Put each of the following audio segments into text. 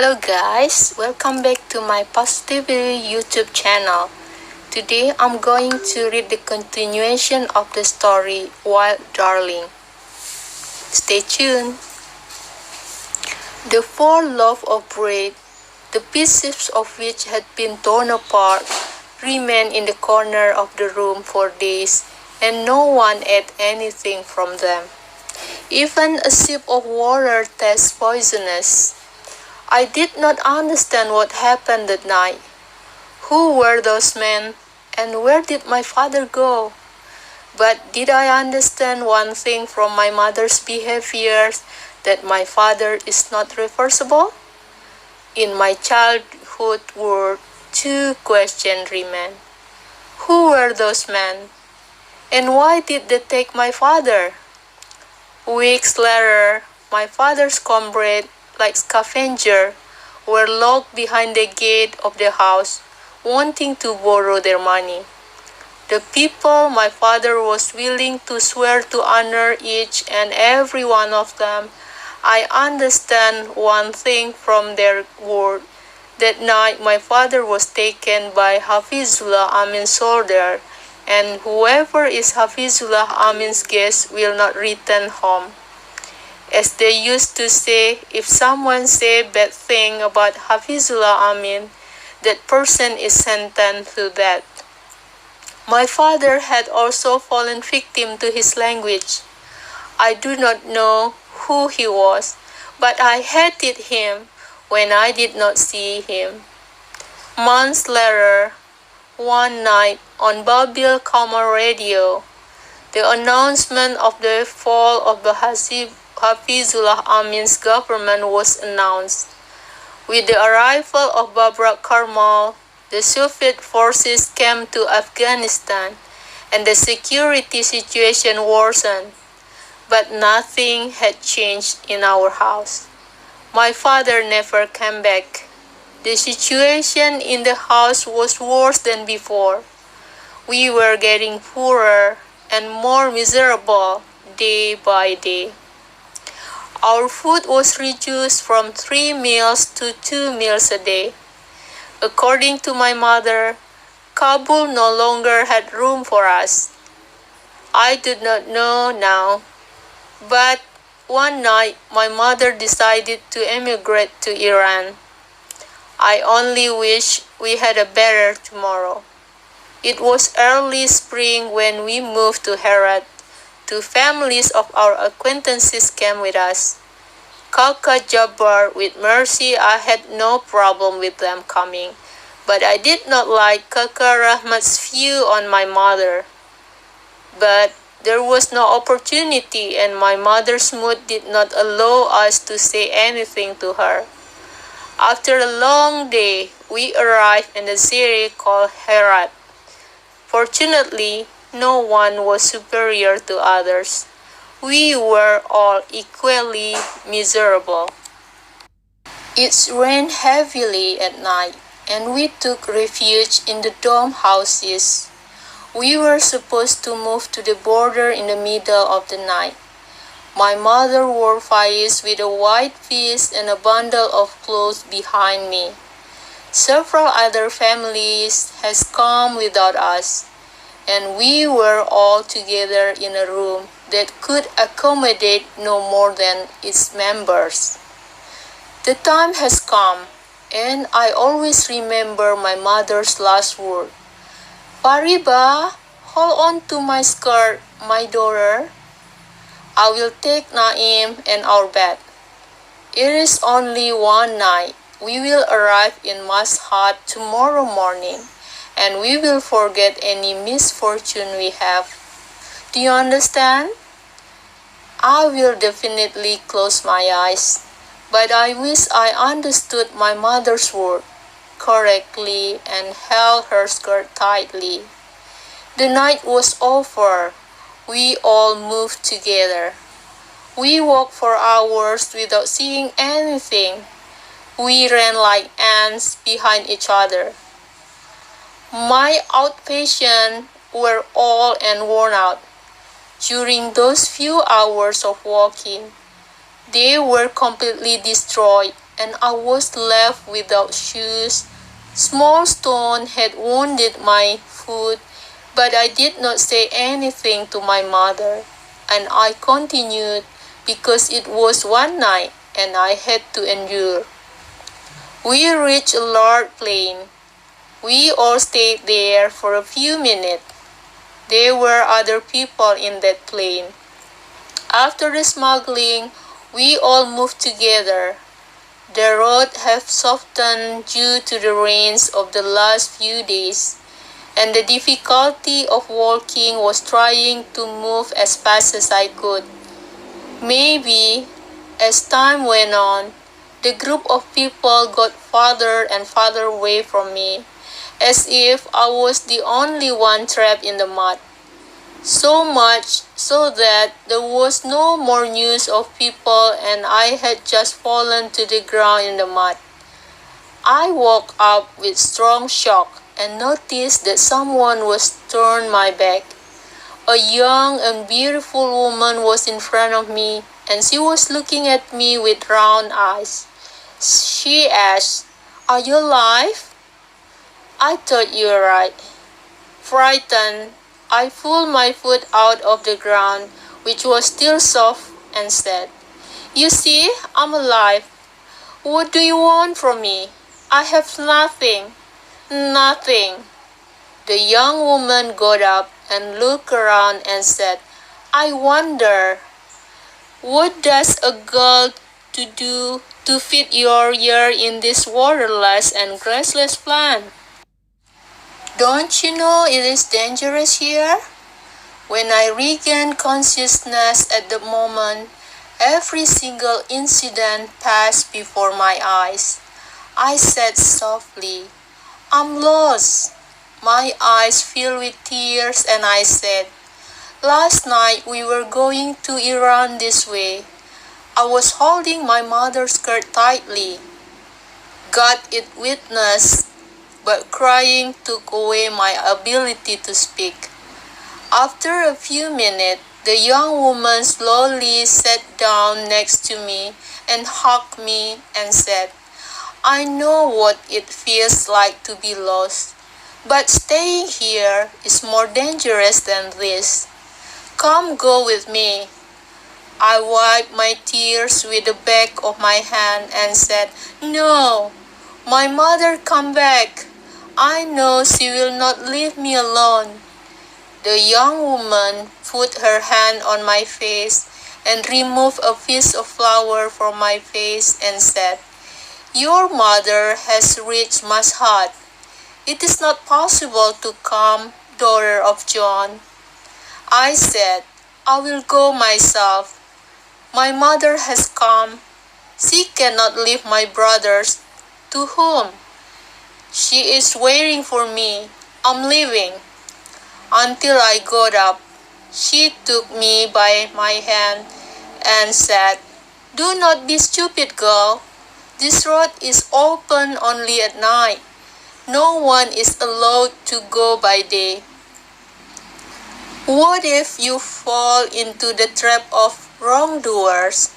Hello guys, welcome back to my Positivity YouTube channel. Today I'm going to read the continuation of the story Wild Darling. Stay tuned. The four loaves of bread, the pieces of which had been torn apart, remained in the corner of the room for days, and no one ate anything from them. Even a sip of water tastes poisonous. I did not understand what happened that night. Who were those men, and where did my father go? But did I understand one thing from my mother's behavior, that my father is not reversible? In my childhood world, two questions remain. Who were those men? And why did they take my father? Weeks later, my father's comrades, like scavengers, were locked behind the gate of the house, wanting to borrow their money. The people my father was willing to swear to honor each and every one of them. I understand one thing from their word. That night my father was taken by Hafizullah Amin's soldier, and whoever is Hafizullah Amin's guest will not return home. As they used to say, if someone say bad thing about Hafizullah Amin, that person is sentenced to death. My father had also fallen victim to his language. I do not know who he was, but I hated him when I did not see him. Months later, one night on Babil Kamar radio, the announcement of the fall of the Hafizullah Amin's government was announced. With the arrival of Babrak Karmal, the Soviet forces came to Afghanistan and the security situation worsened. But nothing had changed in our house. My father never came back. The situation in the house was worse than before. We were getting poorer and more miserable day by day. Our food was reduced from 3 meals to 2 meals a day. According to my mother, Kabul no longer had room for us. I did not know now, but one night my mother decided to emigrate to Iran. I only wish we had a better tomorrow. It was early spring when we moved to Herat. Two families of our acquaintances came with us. Kaka Jabbar with Mercy, I had no problem with them coming, but I did not like Kaka Rahmat's view on my mother. But there was no opportunity, and my mother's mood did not allow us to say anything to her. After a long day, we arrived in a city called Herat. Fortunately, no one was superior to others. We were all equally miserable. It rained heavily at night, and we took refuge in the dome houses. We were supposed to move to the border in the middle of the night. My mother wore faiz with a white piece and a bundle of clothes behind me. Several other families has come without us, and we were all together in a room that could accommodate no more than its members. The time has come, and I always remember my mother's last word. Fariba, hold on to my skirt, my daughter. I will take Naim and our bed. It is only one night. We will arrive in Mashhad tomorrow morning, and we will forget any misfortune we have. Do you understand? I will definitely close my eyes, but I wish I understood my mother's word correctly and held her skirt tightly. The night was over. We all moved together. We walked for hours without seeing anything. We ran like ants behind each other. My outpatients were old and worn out. During those few hours of walking, they were completely destroyed and I was left without shoes. Small stone had wounded my foot, but I did not say anything to my mother, and I continued because it was one night and I had to endure. We reached a large plain. We all stayed there for a few minutes. There were other people in that plain. After the smuggling, we all moved together. The road had softened due to the rains of the last few days, and the difficulty of walking was trying to move as fast as I could. Maybe, as time went on, the group of people got farther and farther away from me, as if I was the only one trapped in the mud. So much so that there was no more news of people and I had just fallen to the ground in the mud. I woke up with strong shock and noticed that someone was turned my back. A young and beautiful woman was in front of me and she was looking at me with round eyes. She asked, "Are you alive?" I thought you were right. Frightened, I pulled my foot out of the ground, which was still soft, and said, "You see, I'm alive. What do you want from me? I have nothing, nothing." The young woman got up and looked around and said, "I wonder, what does a girl to do to fit your year in this waterless and grassless plant? Don't you know it is dangerous here?" When I regained consciousness at the moment, every single incident passed before my eyes. I said softly, "I'm lost." My eyes filled with tears and I said, "Last night we were going to Iran this way. I was holding my mother's skirt tightly. God is witness, but crying took away my ability to speak." After a few minutes, the young woman slowly sat down next to me and hugged me and said, "I know what it feels like to be lost, but staying here is more dangerous than this. Come go with me." I wiped my tears with the back of my hand and said, "No, my mother come back. I know she will not leave me alone." The young woman put her hand on my face and removed a piece of flour from my face and said, "Your mother has reached Mashhad. It is not possible to come, daughter of John." I said, "I will go myself. My mother has come. She cannot leave my brothers. To whom? She is waiting for me. I'm leaving." Until I got up, she took me by my hand and said, "Do not be stupid, girl. This road is open only at night. No one is allowed to go by day. What if you fall into the trap of wrongdoers?"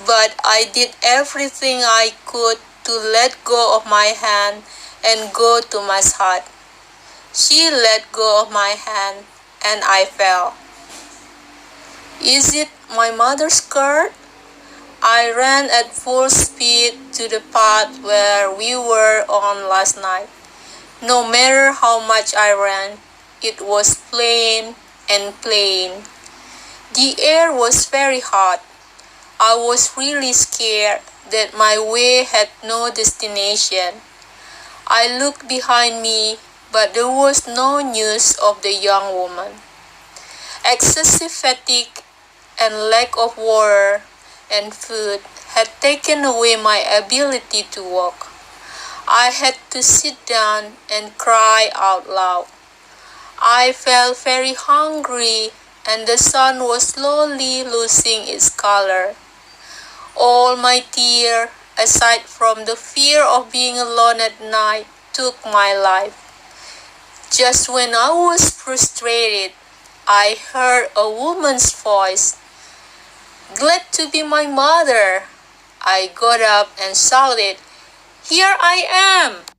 But I did everything I could to let go of my hand and go to Mashhad. She let go of my hand and I fell. Is it my mother's skirt? I ran at full speed to the path where we were on last night. No matter how much I ran, it was plain and plain. The air was very hot. I was really scared that my way had no destination. I looked behind me, but there was no news of the young woman. Excessive fatigue and lack of water and food had taken away my ability to walk. I had to sit down and cry out loud. I felt very hungry and the sun was slowly losing its color. All my tears, aside from the fear of being alone at night, took my life. Just when I was frustrated, I heard a woman's voice. "Glad to be my mother. I got up and shouted, "Here I am!"